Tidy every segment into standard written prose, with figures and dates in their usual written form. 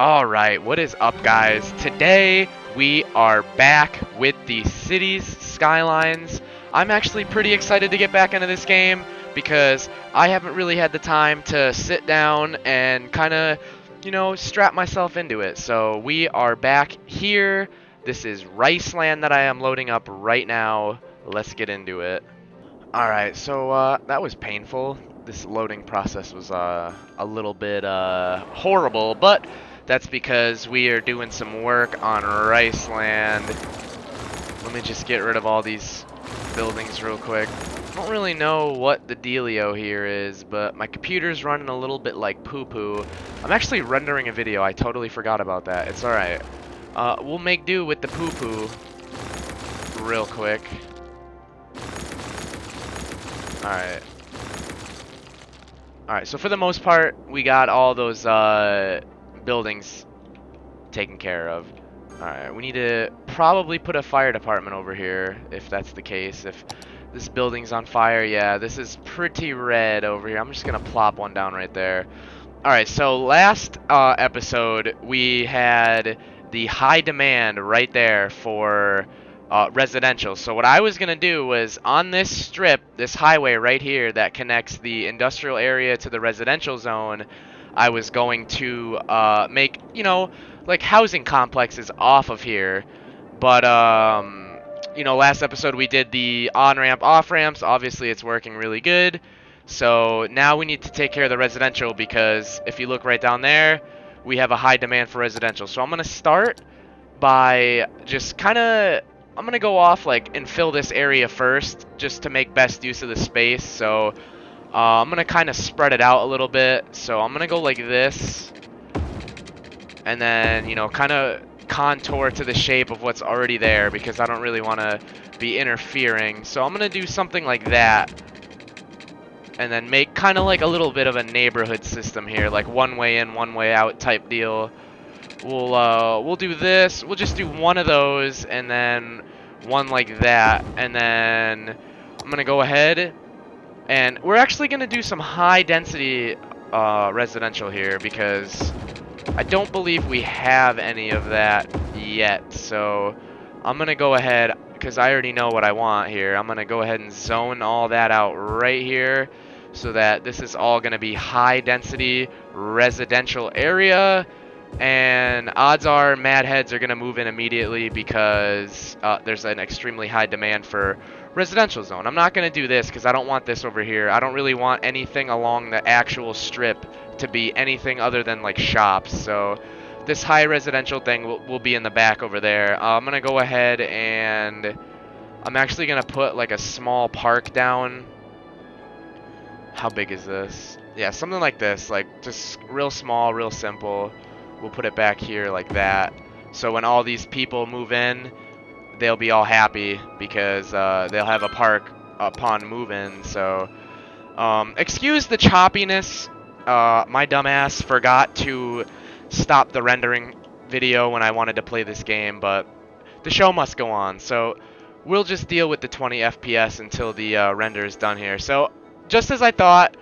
Alright, what is up, guys? Today we are back with the city's skylines. I'm actually pretty excited to get back into this game because I haven't really had the time to sit down and kind of, strap myself into it. So we are back here. This is Riceland that I am loading up right now. Let's get into it. Alright, so that was painful. This loading process was a little bit horrible, but that's because we are doing some work on Riceland. Let me just get rid of all these buildings real quick. I don't really know what the dealio here is, but my computer's running a little bit like poo-poo. I'm actually rendering a video. I totally forgot about that. It's alright. We'll make do with the poo-poo real quick. Alright. Alright, so for the most part, we got all those buildings taken care of. Alright, we need to probably put a fire department over here, if that's the case. If this building's on fire, yeah, this is pretty red over here. I'm just going to plop one down right there. Alright, so last episode, we had the high demand right there for residential. So what I was going to do was on this strip, this highway right here that connects the industrial area to the residential zone, I was going to make, like housing complexes off of here. But, last episode we did the on-ramp, off-ramps. Obviously it's working really good. So now we need to take care of the residential because if you look right down there, we have a high demand for residential. So I'm going to start by just kind of, I'm going to go off like and fill this area first just to make best use of the space. So I'm going to kind of spread it out a little bit. So I'm going to go like this and then, kind of contour to the shape of what's already there because I don't really want to be interfering. So I'm going to do something like that. And then make kind of like a little bit of a neighborhood system here, like one way in, one way out type deal. We'll do this. We'll just do one of those and then one like that. And then I'm gonna go ahead and we're actually gonna do some high density residential here because I don't believe we have any of that yet. So I'm gonna go ahead because I already know what I want here. I'm gonna go ahead and zone all that out right here so that this is all gonna be high density residential area. And odds are mad heads are going to move in immediately because there's an extremely high demand for residential zone. I'm not going to do this because I don't want this over here. I don't really want anything along the actual strip to be anything other than like shops. So this high residential thing will be in the back over there. I'm going to go ahead and I'm actually going to put like a small park down. How big is this? Yeah, something like this. Like just real small, real simple. We'll put it back here like that. So when all these people move in, they'll be all happy because they'll have a park upon move-in. So excuse the choppiness. My dumbass forgot to stop the rendering video when I wanted to play this game, but the show must go on. So we'll just deal with the 20 FPS until the render is done here. So just as I thought,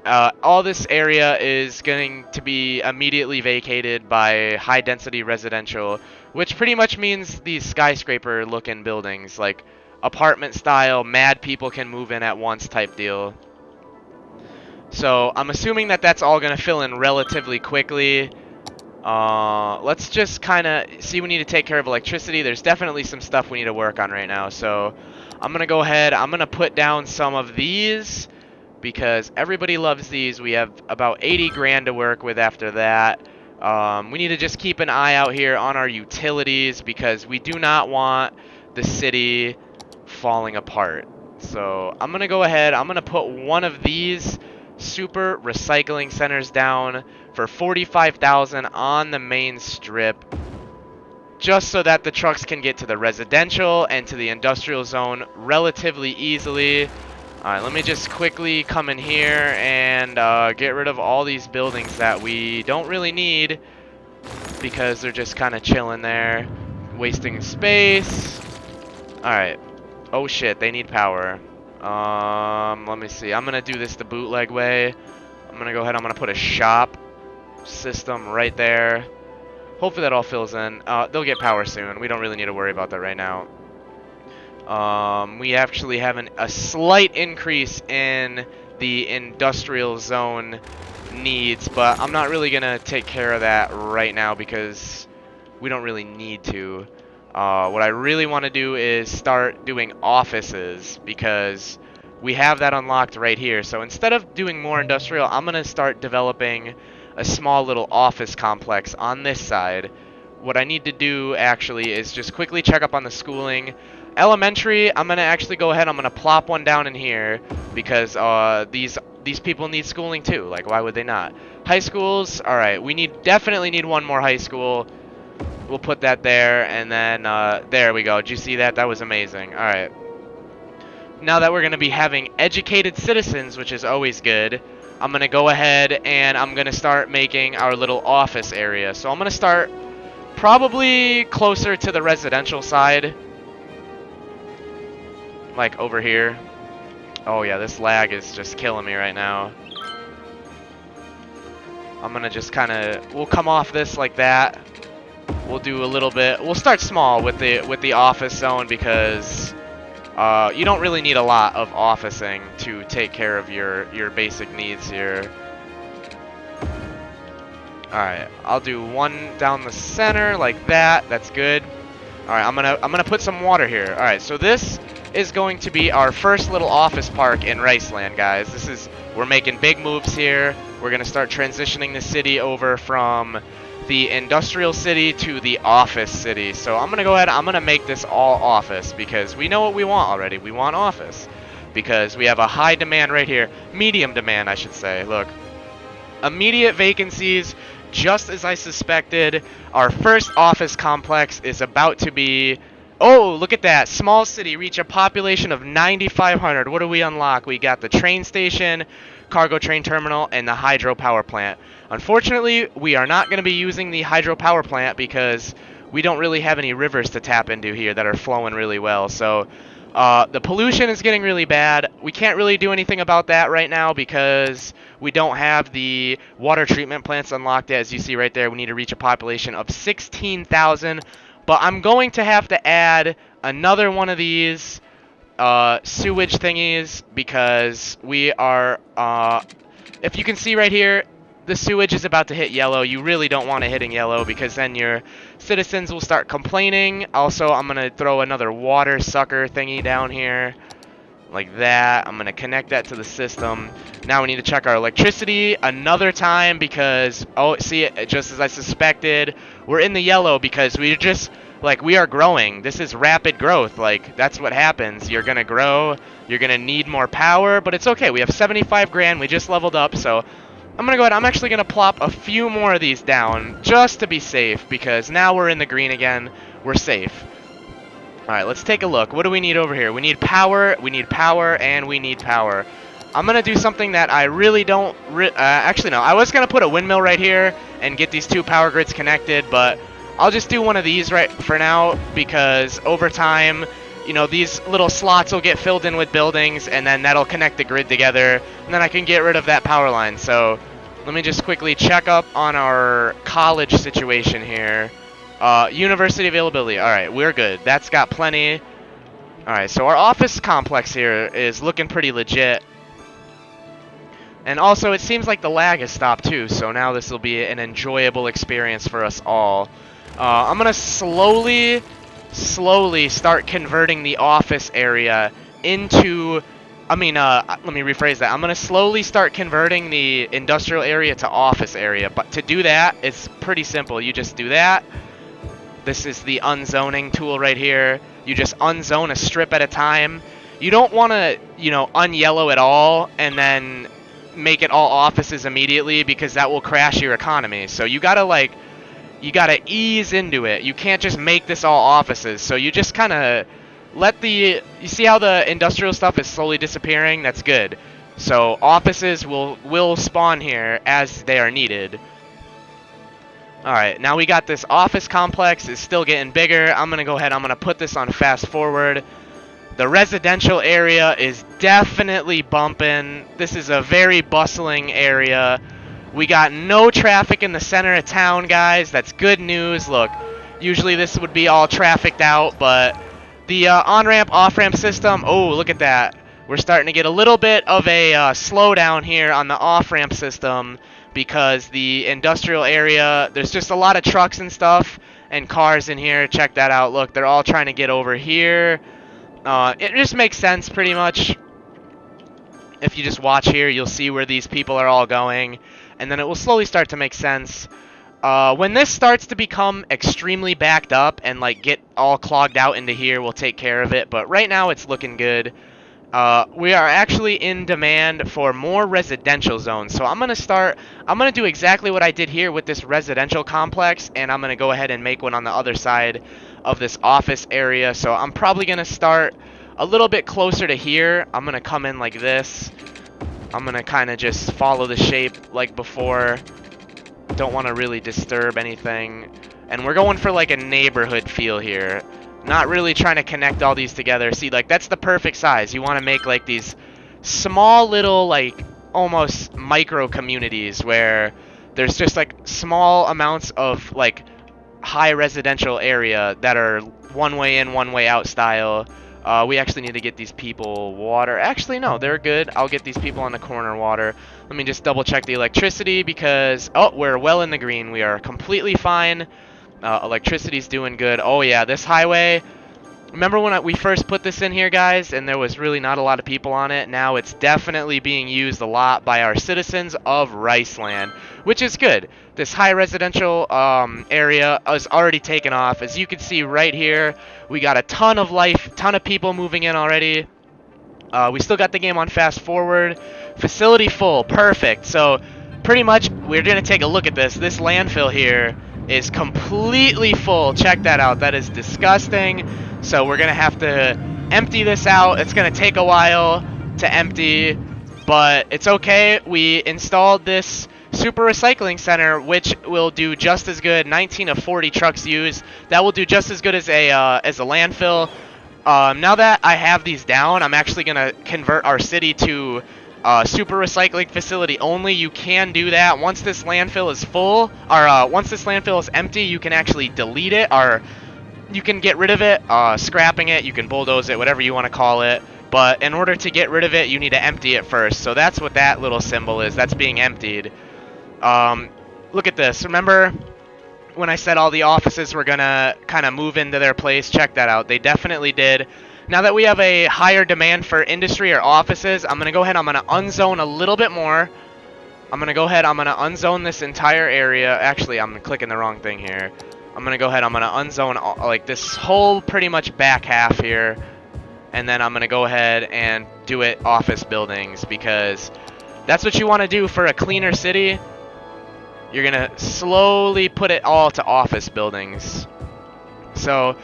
all this area is going to be immediately vacated by high-density residential, which pretty much means these skyscraper-looking buildings, like apartment-style, mad people can move in at once type deal. So I'm assuming that that's all going to fill in relatively quickly. Let's just kind of see. We need to take care of electricity. There's definitely some stuff we need to work on right now. So I'm going to go ahead. I'm going to put down some of these because everybody loves these. We have about 80 grand to work with after that. We need to just keep an eye out here on our utilities because we do not want the city falling apart. So I'm going to go ahead. I'm going to put one of these super recycling centers down for 45,000 on the main strip, just so that the trucks can get to the residential and to the industrial zone relatively easily. Alright, let me just quickly come in here and get rid of all these buildings that we don't really need because they're just kind of chilling there, wasting space. Alright. Oh shit, they need power. Let me see. I'm going to do this the bootleg way. I'm going to go ahead, I'm going to put a shop system right there. Hopefully that all fills in. They'll get power soon. We don't really need to worry about that right now. We actually have a slight increase in the industrial zone needs, but I'm not really going to take care of that right now because we don't really need to. What I really want to do is start doing offices because we have that unlocked right here. So instead of doing more industrial, I'm going to start developing a small little office complex on this side. What I need to do actually is just quickly check up on the schooling. Elementary, I'm going to actually go ahead, I'm going to plop one down in here because these people need schooling too. Like, why would they not? High schools, all right, we definitely need one more high school. We'll put that there, and then there we go. Did you see that? That was amazing. All right. Now that we're going to be having educated citizens, which is always good, I'm going to go ahead and I'm going to start making our little office area. So I'm going to start probably closer to the residential side, like over here. Oh yeah, this lag is just killing me right now. I'm going to just kind of, we'll come off this like that. We'll do a little bit. We'll start small with the office zone because you don't really need a lot of officing to take care of your basic needs here. All right, I'll do one down the center like that. That's good. All right, I'm gonna put some water here. All right, so this is going to be our first little office park in Riceland, guys. We're making big moves here. We're gonna start transitioning the city over from the industrial city to the office city. So I'm gonna go ahead, I'm gonna make this all office because we know what we want already. We want office because we have a high demand right here. Medium demand, I should say. Look, immediate vacancies, just as I suspected. Our first office complex is about to be, oh, look at that. Small city, reach a population of 9,500. What do we unlock? We got the train station, cargo train terminal, and the hydropower plant. Unfortunately, we are not going to be using the hydropower plant because we don't really have any rivers to tap into here that are flowing really well. So the pollution is getting really bad. We can't really do anything about that right now because we don't have the water treatment plants unlocked. As you see right there, we need to reach a population of 16,000. But I'm going to have to add another one of these sewage thingies because we are, if you can see right here, the sewage is about to hit yellow. You really don't want it hitting yellow because then your citizens will start complaining. Also, I'm going to throw another water sucker thingy down here like that. I'm going to connect that to the system. Now we need to check our electricity another time because, oh, see, just as I suspected, we're in the yellow because we just, like, we are growing. This is rapid growth. Like, that's what happens. You're going to grow. You're going to need more power, but it's okay. We have 75 grand. We just leveled up, so I'm going to go ahead. I'm actually going to plop a few more of these down just to be safe because now we're in the green again. We're safe. All right, let's take a look. What do we need over here? We need power, and we need power. I'm going to do something that I really don't... actually, no. I was going to put a windmill right here and get these two power grids connected, but I'll just do one of these right for now because over time, you know, these little slots will get filled in with buildings, and then that'll connect the grid together, and then I can get rid of that power line. So let me just quickly check up on our college situation here. University availability. All right, we're good. That's got plenty. All right, so our office complex here is looking pretty legit. And also, it seems like the lag has stopped too, so now this will be an enjoyable experience for us all. I'm going to slowly start converting the office area into... let me rephrase that. I'm going to slowly start converting the industrial area to office area. But to do that, it's pretty simple. You just do that. This is the unzoning tool right here. You just unzone a strip at a time. You don't want to, you know, unyellow it all and then make it all offices immediately because that will crash your economy. So you got to, you got to ease into it. You can't just make this all offices. So you just kind of you see how the industrial stuff is slowly disappearing? That's good. So offices will spawn here as they are needed. Alright, now we got this office complex. It's still getting bigger. I'm going to go ahead. I'm going to put this on fast forward. The residential area is definitely bumping. This is a very bustling area. We got no traffic in the center of town, guys. That's good news. Look, usually this would be all trafficked out, but the on-ramp, off-ramp system, oh, look at that. We're starting to get a little bit of a slowdown here on the off-ramp system because the industrial area, there's just a lot of trucks and stuff and cars in here. Check that out. Look, they're all trying to get over here. It just makes sense pretty much. If you just watch here, you'll see where these people are all going, and then it will slowly start to make sense. When this starts to become extremely backed up and like get all clogged out into here, we'll take care of it, but right now it's looking good. We are actually in demand for more residential zones, so I'm going to do exactly what I did here with this residential complex, and I'm going to go ahead and make one on the other side of this office area. So I'm probably going to start a little bit closer to here. I'm going to come in like this. I'm going to kind of just follow the shape like before. Don't want to really disturb anything. And we're going for like a neighborhood feel here. Not really trying to connect all these together. See, like that's the perfect size. You want to make like these small little like almost micro communities where there's just like small amounts of like high residential area that are one way in, one way out style. We actually need to get these people water. Actually, no, they're good. I'll get these people on the corner water. Let me just double check the electricity because, oh, we're well in the green. We are completely fine. Electricity's doing good. Oh, yeah, this highway. Remember when we first put this in here, guys, and there was really not a lot of people on it? Now it's definitely being used a lot by our citizens of Riceland, which is good. This high residential area is already taken off. As you can see right here, we got a ton of life, ton of people moving in already. We still got the game on fast forward. Facility full, perfect. So pretty much we're going to take a look at this. This landfill here is completely full. Check that out. That is disgusting. So we're going to have to empty this out. It's going to take a while to empty, but it's okay. We installed this super recycling center, which will do just as good. 19 of 40 trucks used. That will do just as good as a landfill. Now that I have these down, I'm actually going to convert our city to super recycling facility only. You can do that once this landfill is full, or once this landfill is empty. You can actually delete it, or you can get rid of it, scrapping it. You can bulldoze it, whatever you want to call it. But in order to get rid of it, you need to empty it first. So that's what that little symbol is. That's being emptied. Look at this. Remember when I said all the offices were gonna kind of move into their place? Check that out. They definitely did. Now that we have a higher demand for industry or offices, I'm going to go ahead, I'm going to unzone a little bit more. I'm going to go ahead, I'm going to unzone this entire area. Actually, I'm clicking the wrong thing here. I'm going to go ahead, I'm going to unzone like this whole pretty much back half here. And then I'm going to go ahead and do it office buildings, because that's what you want to do for a cleaner city. You're going to slowly put it all to office buildings. So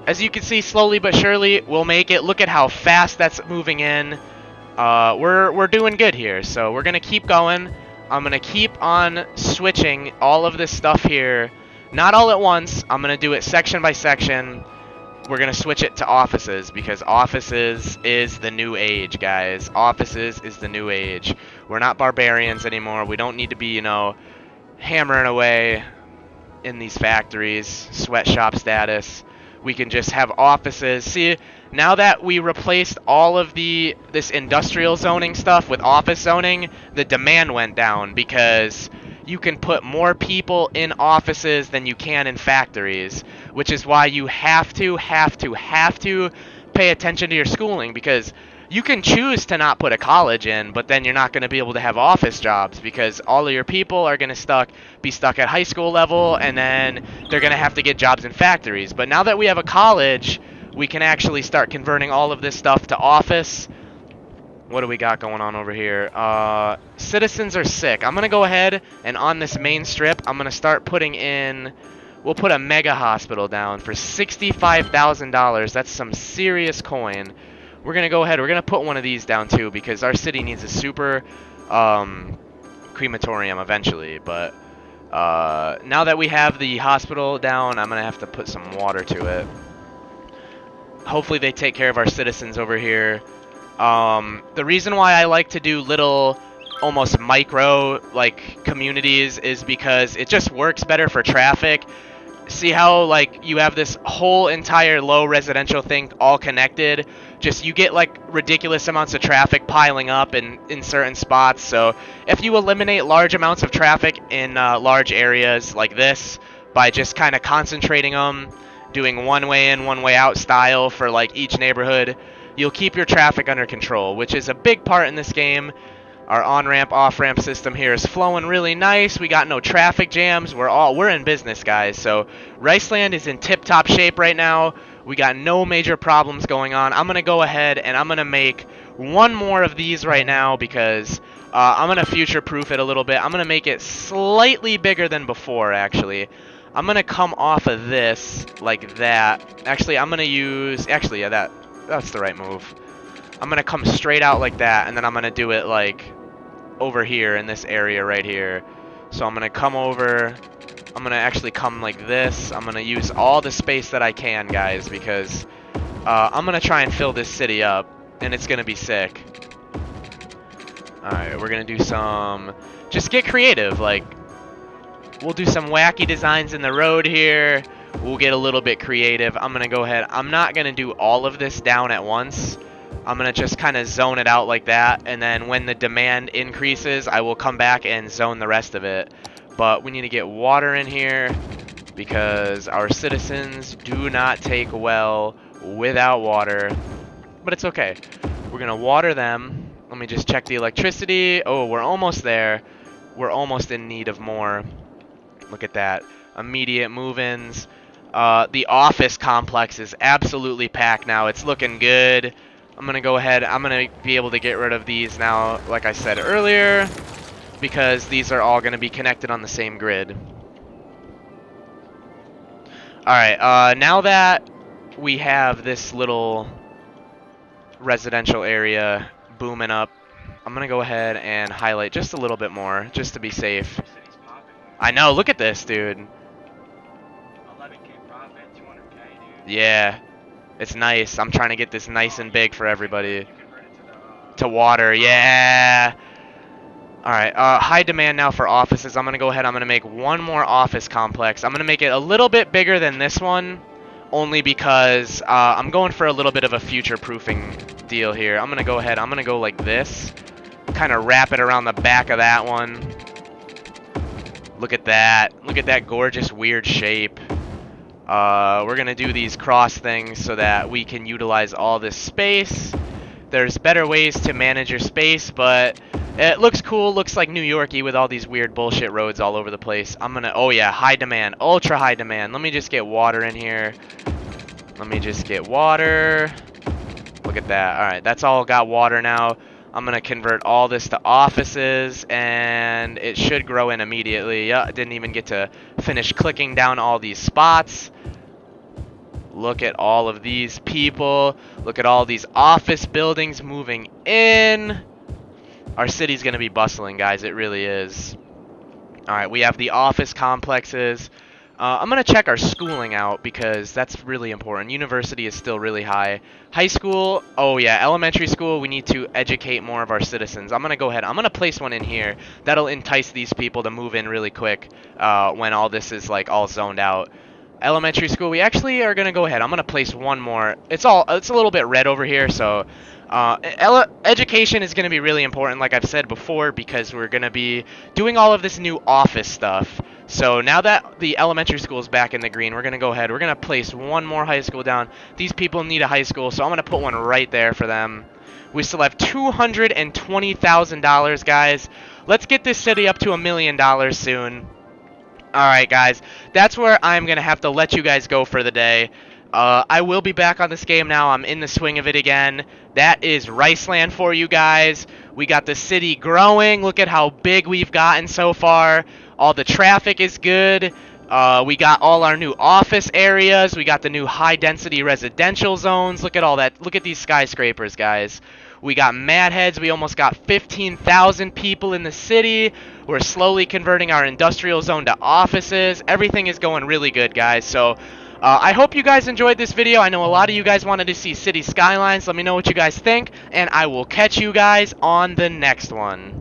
as you can see, slowly but surely, we'll make it. Look at how fast that's moving in. We're doing good here, so we're going to keep going. I'm going to keep on switching all of this stuff here. Not all at once. I'm going to do it section by section. We're going to switch it to offices, because offices is the new age, guys. Offices is the new age. We're not barbarians anymore. We don't need to be, you know, hammering away in these factories, sweatshop status. We can just have offices. See, now that we replaced all of this industrial zoning stuff with office zoning, the demand went down, because you can put more people in offices than you can in factories, which is why you have to pay attention to your schooling, because you can choose to not put a college in, but then you're not going to be able to have office jobs, because all of your people are going to be stuck at high school level, and then they're going to have to get jobs in factories. But now that we have a college, we can actually start converting all of this stuff to office. What do we got going on over here? Citizens are sick. I'm going to go ahead, and on this main strip, I'm going to start putting in... We'll put a mega hospital down for $65,000. That's some serious coin. We're going to go ahead. We're going to put one of these down, too, because our city needs a super crematorium eventually. But now that we have the hospital down, I'm going to have to put some water to it. Hopefully they take care of our citizens over here. The reason why I like to do little almost micro like communities is because it just works better for traffic. See how like you have this whole entire low residential thing all connected? Just you get like ridiculous amounts of traffic piling up in certain spots. So if you eliminate large amounts of traffic in large areas like this by just kind of concentrating them, doing one way in, one way out style for like each neighborhood, you'll keep your traffic under control, which is a big part in this game. Our on-ramp, off-ramp system here is flowing really nice. We got no traffic jams. We're in business, guys. So Riceland is in tip-top shape right now. We got no major problems going on. I'm gonna go ahead and I'm gonna make one more of these right now because I'm gonna future-proof it a little bit. I'm gonna make it slightly bigger than before, actually. I'm gonna come off of this like that. Actually, I'm gonna use. Actually, yeah, that's the right move. I'm gonna come straight out like that, and then I'm gonna do it like over here in this area right here. So I'm gonna come over, I'm gonna actually come like this. I'm gonna use all the space that I can, guys, because I'm gonna try and fill this city up, and it's gonna be sick. Alright, we're gonna do some, just get creative, like, we'll do some wacky designs in the road here. We'll get a little bit creative. I'm gonna go ahead, I'm not gonna do all of this down at once. I'm going to just kind of zone it out like that, and then when the demand increases, I will come back and zone the rest of it. But we need to get water in here because our citizens do not take well without water. But it's okay. We're going to water them. Let me just check the electricity. Oh, we're almost there. We're almost in need of more. Look at that. Immediate move-ins. The office complex is absolutely packed now. It's looking good. I'm going to go ahead, I'm going to be able to get rid of these now, like I said earlier, because these are all going to be connected on the same grid. Alright, now that we have this little residential area booming up, I'm going to go ahead and highlight just a little bit more, just to be safe. I know, look at this, dude. 11K profit, 200K, dude. Yeah. It's nice. I'm trying to get this nice and big for everybody. To water, yeah. Alright, high demand now for offices. I'm going to go ahead. I'm going to make one more office complex. I'm going to make it a little bit bigger than this one, only because I'm going for a little bit of a future-proofing deal here. I'm going to go ahead. I'm going to go like this. Kind of wrap it around the back of that one. Look at that. Look at that gorgeous, weird shape. We're going to do these cross things so that we can utilize all this space. There's better ways to manage your space, but it looks cool. Looks like New York-y with all these weird bullshit roads all over the place. I'm going to... Oh, yeah. High demand. Ultra high demand. Let me just get water in here. Let me just get water. Look at that. All right. That's all got water now. I'm going to convert all this to offices, and it should grow in immediately. Yeah, I didn't even get to finish clicking down all these spots. Look at all of these people. Look at all these office buildings moving in. Our city's going to be bustling, guys. It really is. All right, we have the office complexes. I'm going to check our schooling out because that's really important. University is still really high. High school, oh yeah, elementary school, we need to educate more of our citizens. I'm going to go ahead. I'm going to place one in here. That'll entice these people to move in really quick when all this is like all zoned out. Elementary school, we actually are going to go ahead. I'm going to place one more. It's a little bit red over here, so education is going to be really important, like I've said before, because we're going to be doing all of this new office stuff. So now that the elementary school is back in the green, we're going to go ahead. We're going to place one more high school down. These people need a high school, so I'm going to put one right there for them. We still have $220,000, guys. Let's get this city up to $1 million soon. Alright, guys. That's where I'm going to have to let you guys go for the day. I will be back on this game now. I'm in the swing of it again. That is Riceland for you guys. We got the city growing. Look at how big we've gotten so far. All the traffic is good. We got all our new office areas. We got the new high-density residential zones. Look at all that. Look at these skyscrapers, guys. We got mad heads. We almost got 15,000 people in the city. We're slowly converting our industrial zone to offices. Everything is going really good, guys. So I hope you guys enjoyed this video. I know a lot of you guys wanted to see city skylines. Let me know what you guys think, and I will catch you guys on the next one.